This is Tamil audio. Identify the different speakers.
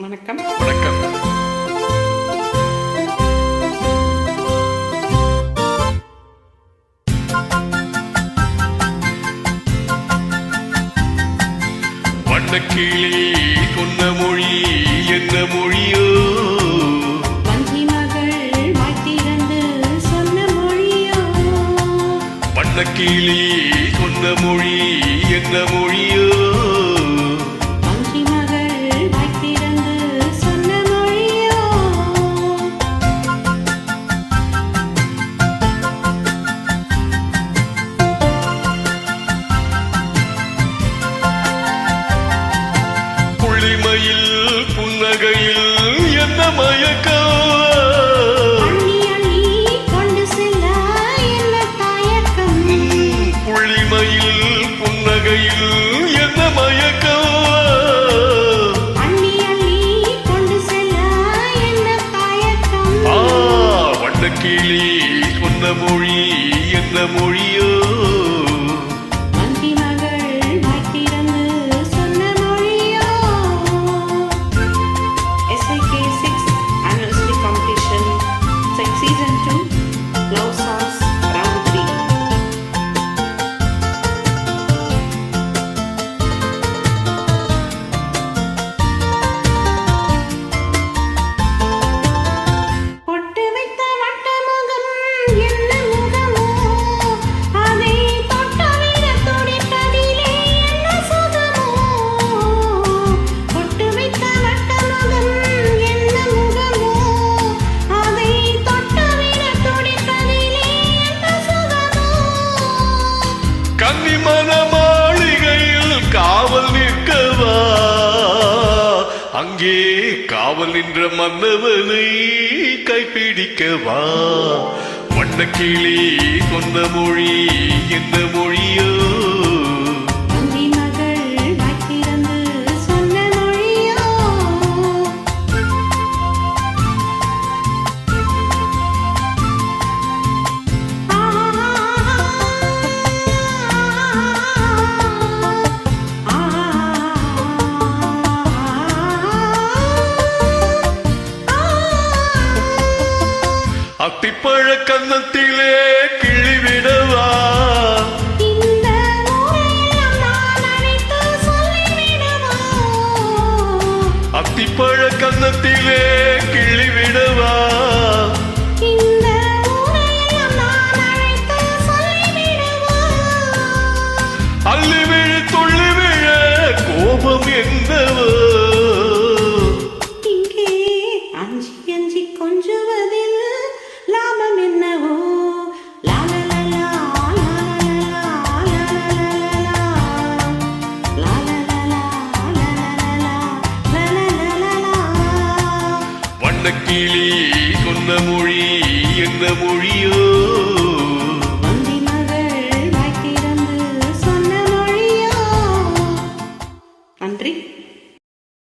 Speaker 1: வணக்கம்.
Speaker 2: வணக்கம். வண்ணக்கிளி சொன்ன மொழி என்ன மொழியோ?
Speaker 1: வஞ்சி மகள் வாய்த்திறந்து சொன்ன மொழியோ?
Speaker 2: வண்ணக்கிளி சொன்ன மொழி என்ன மொழியோ? புள்ளிமையில் புன்னகையில் என்ன மயக்கம்? புள்ளிமையில் புன்னகையில் என்ன மயக்கம்? வண்ணக்கிளி சொன்ன மொழி என்ன மொழியோ? கன்னிமன மாளிகையில் காவல் நிற்கவா? அங்கே காவல் நின்ற மன்னவனை கைப்பிடிக்கவா? வண்ணக்கிளி சொன்ன மொழி என்ன மொழியோ? அத்திப்பழ கன்னத்திலே கிழிவிடவா? அத்திப்பழ கன்னத்திலே கிழிவிடவா? அள்ளி விழ துள்ளி விழ கோபம் என்னவோ?
Speaker 1: கொஞ்சுவதில் லாபம் என்னவோ?
Speaker 2: வண்ணக்கிளி சொன்ன மொழி என்ன மொழியோ?